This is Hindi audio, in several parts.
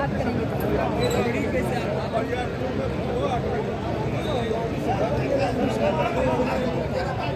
बात करेंगे।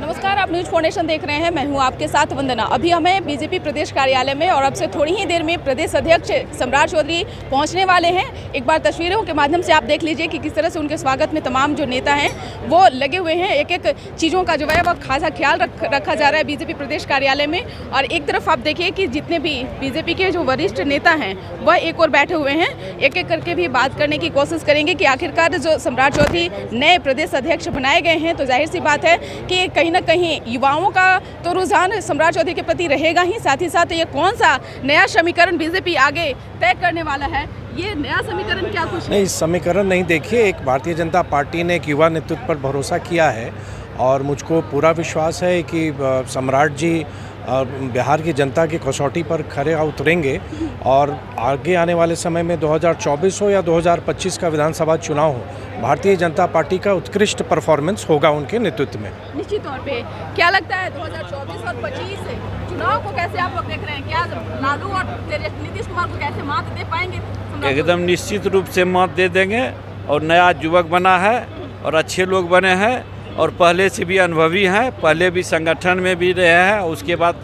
नमस्कार, आप न्यूज फाउंडेशन देख रहे हैं। मैं हूं आपके साथ वंदना। अभी हमें बीजेपी प्रदेश कार्यालय में और अब से थोड़ी ही देर में प्रदेश अध्यक्ष सम्राट चौधरी पहुंचने वाले हैं। एक बार तस्वीरों के माध्यम से आप देख लीजिए कि किस तरह से उनके स्वागत में तमाम जो नेता हैं वो लगे हुए हैं। एक एक चीज़ों का जो है वो खासा ख्याल रखा जा रहा है बीजेपी प्रदेश कार्यालय में। और एक तरफ आप देखिए कि जितने भी बीजेपी के जो वरिष्ठ नेता हैं वह एक और बैठे हुए हैं। एक एक करके भी बात करने की कोशिश करेंगे कि आखिरकार जो सम्राट चौधरी नए प्रदेश अध्यक्ष बनाए गए हैं तो जाहिर सी बात है कि कहीं ना कहीं युवाओं का तो रुझान सम्राट चौधरी के प्रति रहेगा ही। साथ ही साथ ये कौन सा नया समीकरण बीजेपी आगे तय करने वाला है, ये नया समीकरण क्या कुछ नहीं, समीकरण नहीं। देखिए, एक भारतीय जनता पार्टी ने एक युवा नेतृत्व पर भरोसा किया है और मुझको पूरा विश्वास है कि सम्राट जी बिहार की जनता की कसौटी पर खरे उतरेंगे और आगे आने वाले समय में 2024 हो या 2025 का विधानसभा चुनाव हो, भारतीय जनता पार्टी का उत्कृष्ट परफॉर्मेंस होगा उनके नेतृत्व में। निश्चित तौर पे क्या लगता है 2024 और 25 चुनाव को कैसे आप लोग देख रहे हैं? क्या लालू और नीतीश कुमार को कैसे मात दे पाएंगे? एकदम निश्चित रूप से मत दे देंगे और नया युवक बना है और अच्छे लोग बने हैं और पहले से भी अनुभवी हैं, पहले भी संगठन में भी रहे हैं, उसके बाद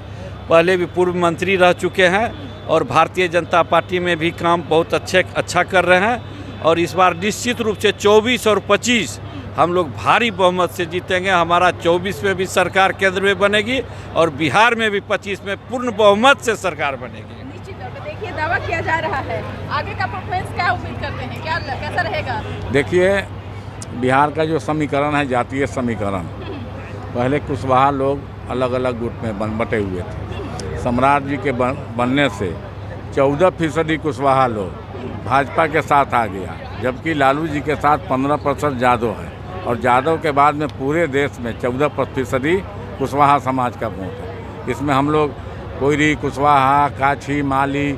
पहले भी पूर्व मंत्री रह चुके हैं और भारतीय जनता पार्टी में भी काम बहुत अच्छा कर रहे हैं। और इस बार निश्चित रूप से 24 और 25 हम लोग भारी बहुमत से जीतेंगे। हमारा 24 में भी सरकार केंद्र में बनेगी और बिहार में भी 25 में पूर्ण बहुमत से सरकार बनेगी। निश्चित तौर पर देखिए दावा किया जा रहा है, आगे का परफॉर्मेंस क्या उम्मीद करते हैं, क्या कैसा रहेगा? देखिए, बिहार का जो समीकरण है जातीय समीकरण, पहले कुशवाहा लोग अलग अलग गुट में बटे हुए थे। सम्राट जी के बनने से 14% कुशवाहा लोग भाजपा के साथ आ गया, जबकि लालू जी के साथ 15% यादव है और यादव के बाद में पूरे देश में 14% कुशवाहा समाज का वोट है। इसमें हम लोग कोयरी, कुशवाहा, काछी, माली,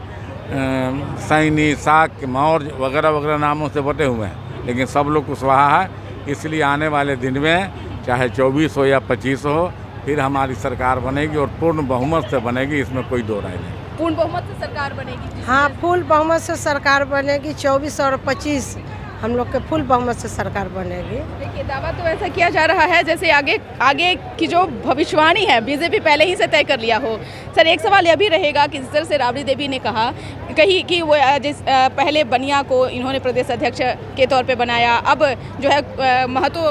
सैनी, साक, मौर्य वगैरह वगैरह नामों से बटे हुए हैं, लेकिन सब लोग कुशवाहा है। इसलिए आने वाले दिन में चाहे 24 हो या 25 हो, फिर हमारी सरकार बनेगी और पूर्ण बहुमत से बनेगी, इसमें कोई दो राय नहीं। पूर्ण बहुमत से सरकार बनेगी? हाँ, फुल बहुमत से सरकार बनेगी। 24 और 25 हम लोग के फुल बहुमत से सरकार बनेगी। देखिए, दावा तो ऐसा किया जा रहा है जैसे आगे की जो भविष्यवाणी है बीजेपी पहले ही से तय कर लिया हो। सर, एक सवाल यह भी रहेगा कि जिस तरह से राबड़ी देवी ने कहा कही कि वो पहले बनिया को इन्होंने प्रदेश अध्यक्ष के तौर पे बनाया, अब जो है महतो,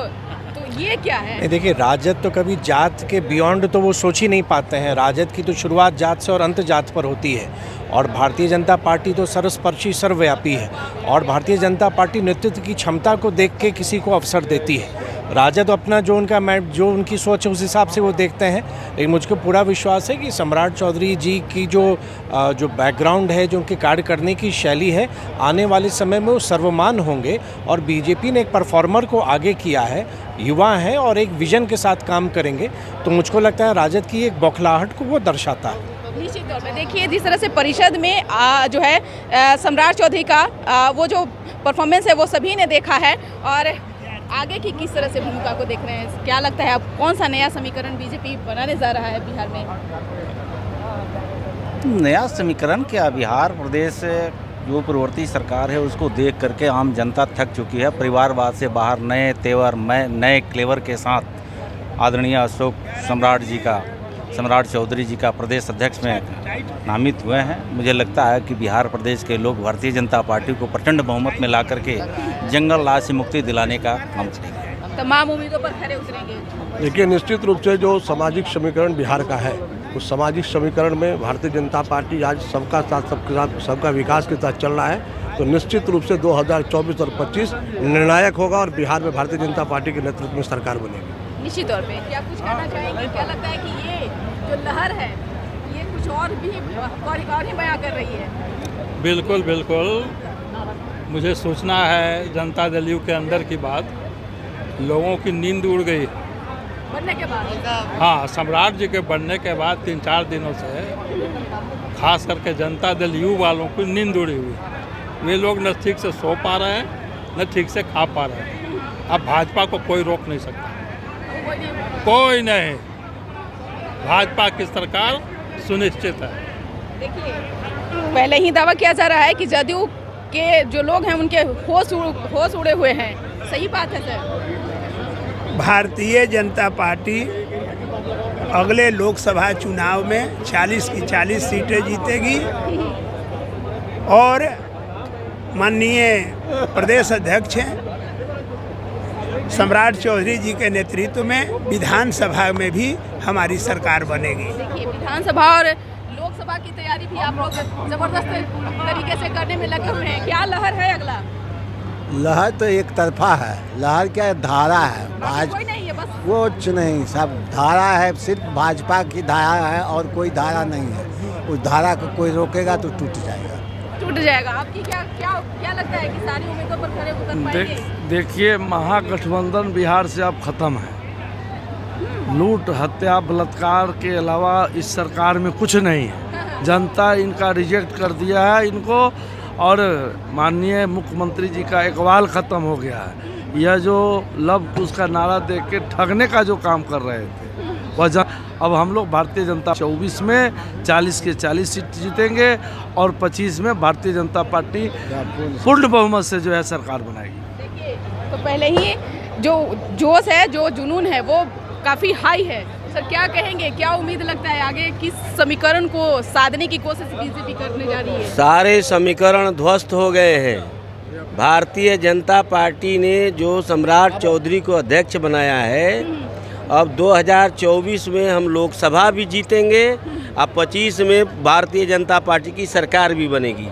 तो ये क्या है? देखिए, राजद तो कभी जात के बियॉन्ड तो वो सोच ही नहीं पाते हैं। राजद की तो शुरुआत जात से और अंत जात पर होती है और भारतीय जनता पार्टी तो सर्वस्पर्शी सर्वव्यापी है और भारतीय जनता पार्टी नेतृत्व की क्षमता को देख के किसी को अवसर देती है। राजद अपना जो उनकी सोच है उस हिसाब से वो देखते हैं, लेकिन मुझको पूरा विश्वास है कि सम्राट चौधरी जी की जो बैकग्राउंड है, जो उनके कार्य करने की शैली है, आने वाले समय में वो सर्वमान्य होंगे। और बीजेपी ने एक परफॉर्मर को आगे किया है, युवा हैं और एक विजन के साथ काम करेंगे, तो मुझको लगता है राजद की एक बौखलाहट को वो दर्शाता है। निश्चित तौर पर देखिए, जिस तरह से परिषद में जो है सम्राट चौधरी का वो जो परफॉर्मेंस है वो सभी ने देखा है और आगे की किस तरह से भूमिका को देख रहे हैं, क्या लगता है आप कौन सा नया समीकरण बीजेपी बनाने जा रहा है बिहार में? नया समीकरण क्या, बिहार प्रदेश जो पूर्ववर्ती सरकार है उसको देख करके आम जनता थक चुकी है। परिवारवाद से बाहर नए तेवर नए क्लेवर के साथ आदरणीय अशोक सम्राट चौधरी जी का प्रदेश अध्यक्ष में नामित हुए हैं। मुझे लगता है कि बिहार प्रदेश के लोग भारतीय जनता पार्टी को प्रचंड बहुमत में ला करके जंगल राज से मुक्ति दिलाने का काम करेंगे। तमाम उम्मीदों पर खरे उतरेंगे। देखिए, निश्चित रूप से जो सामाजिक समीकरण बिहार का है, उस सामाजिक समीकरण में भारतीय जनता पार्टी आज सबका साथ सबका विकास के साथ चल रहा है। तो निश्चित रूप से 2024 और 25 निर्णायक होगा और बिहार में भारतीय जनता पार्टी के नेतृत्व में सरकार बनेगी। निश्चित तौर पे क्या कुछ कहना चाहेंगे? क्या लगता है कि ये जो लहर है ये कुछ और ही बयां कर रही है? बिल्कुल बिल्कुल, मुझे सूचना है जनता दल यू के अंदर की बात, लोगों की नींद उड़ गई बनने के बाद। हाँ, सम्राट जी के बनने के बाद 3-4 दिनों से खास करके जनता दल यू वालों की नींद उड़ी हुई। वे लोग न ठीक से सो पा रहे हैं न ठीक से खा पा रहे हैं। अब भाजपा को कोई रोक नहीं सकता, कोई नहीं। भाजपा की सरकार सुनिश्चित है। देखिए, पहले ही दावा किया जा रहा है कि जदयू के जो लोग हैं उनके होश उड़े हुए हैं, सही बात है सर? भारतीय जनता पार्टी अगले लोकसभा चुनाव में 40 की 40 सीटें जीतेगी और माननीय प्रदेश अध्यक्ष हैं सम्राट चौधरी जी के नेतृत्व में विधानसभा में भी हमारी सरकार बनेगी। देखिए, विधानसभा और लोकसभा की तैयारी भी आप लोग जबरदस्त तरीके से करने में लगे हुए हैं। क्या लहर है अगला? लहर तो एक तरफा है। लहर क्या धारा है, कोई नहीं है, बस कुछ नहीं, सब धारा है। सिर्फ भाजपा की धारा है और कोई धारा नहीं है। उस धारा को कोई रोकेगा तो टूट जाएगा। आपकी क्या लगता है कि सारी उम्मीदों पर खरे उतर पाएंगे? देखिए, महागठबंधन बिहार से अब खत्म है। लूट, हत्या, बलात्कार के अलावा इस सरकार में कुछ नहीं है। जनता इनका रिजेक्ट कर दिया है इनको, और माननीय मुख्यमंत्री जी का इकबाल ख़त्म हो गया है। यह जो लव कुश का नारा देख के ठगने का जो काम कर रहे थे वह अब हम लोग भारतीय जनता 24 में 40 के 40 सीट जीतेंगे और 25 में भारतीय जनता पार्टी पूर्ण बहुमत से जो है सरकार बनाएगी। देखिए, तो पहले ही जो जोश है, जो जुनून है, वो काफ़ी हाई है। सर, क्या कहेंगे, क्या उम्मीद लगता है आगे किस समीकरण को साधने की कोशिश बीजेपी करने जा रही है? सारे समीकरण ध्वस्त हो गए हैं। भारतीय जनता पार्टी ने जो सम्राट चौधरी को अध्यक्ष बनाया है, अब 2024 में हम लोकसभा भी जीतेंगे, अब 25 में भारतीय जनता पार्टी की सरकार भी बनेगी।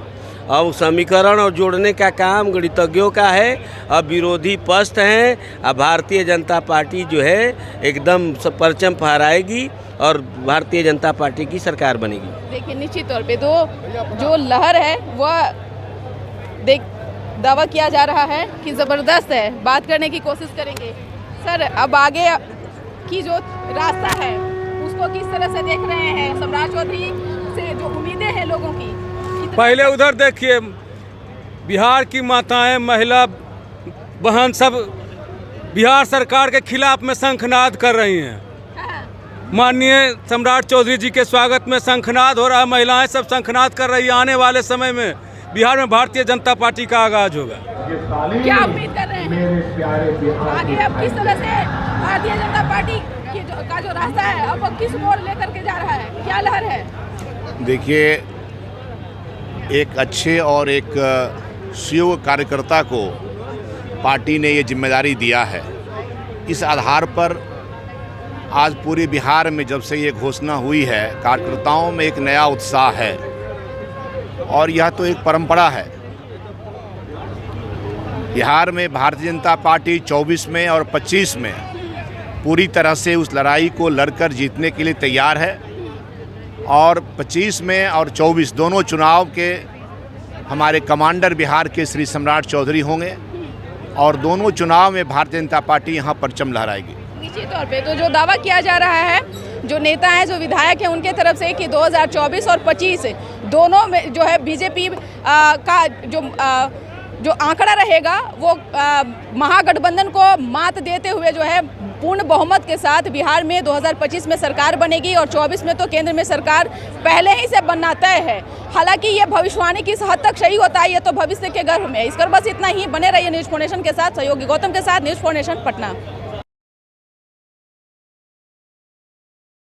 अब समीकरण और जोड़ने का काम गणितज्ञों का है। अब विरोधी पस्त हैं, अब भारतीय जनता पार्टी जो है एकदम परचम फहराएगी और भारतीय जनता पार्टी की सरकार बनेगी। देखिए, निश्चित तौर पे तो जो लहर है वह दावा किया जा रहा है कि ज़बरदस्त है। बात करने की कोशिश करेंगे। सर, अब आगे की जो रास्ता है उसको किस तरह से देख रहे हैं? सम्राट चौधरी से जो उम्मीदें हैं लोगों की, पहले उधर देखिए, बिहार की माताएं, महिला बहन सब बिहार सरकार के खिलाफ में शंखनाद कर रही हैं। माननीय सम्राट चौधरी जी के स्वागत में शंखनाद हो रहा है, महिलाएं सब शंखनाद कर रही हैं। आने वाले समय में बिहार में भारतीय जनता पार्टी का आगाज होगा। क्या उम्मीद कर रहे हैं आगे अब किस तरह से भारतीय जनता पार्टी का जो रास्ता है अब वो किस मोड़ लेकर के जा रहा है? क्या लहर है? देखिए, एक अच्छे और एक सुयोग्य कार्यकर्ता को पार्टी ने ये जिम्मेदारी दिया है। इस आधार पर आज पूरे बिहार में जब से ये घोषणा हुई है, कार्यकर्ताओं में एक नया उत्साह है और यह तो एक परंपरा है। बिहार में भारतीय जनता पार्टी 24 में और 25 में पूरी तरह से उस लड़ाई को लड़कर जीतने के लिए तैयार है और 25 में और 24 दोनों चुनाव के हमारे कमांडर बिहार के श्री सम्राट चौधरी होंगे और दोनों चुनाव में भारतीय जनता पार्टी यहाँ परचम लहराएगी। निश्चित तौर पे तो जो दावा किया जा रहा है, जो नेता हैं, जो विधायक हैं, उनके तरफ से कि 2024 और 25 दोनों में जो है बीजेपी का जो आंकड़ा रहेगा वो महागठबंधन को मात देते हुए जो है पूर्ण बहुमत के साथ बिहार में 2025 में सरकार बनेगी और 24 में तो केंद्र में सरकार पहले ही से बनना तय है। हालांकि ये भविष्यवाणी किस हद तक सही होता है ये तो भविष्य के गर्भ में। इस पर बस इतना ही। बने रहिए न्यूज़ फाउंडेशन के साथ। सहयोगी गौतम के साथ न्यूज़ फाउंडेशन, पटना।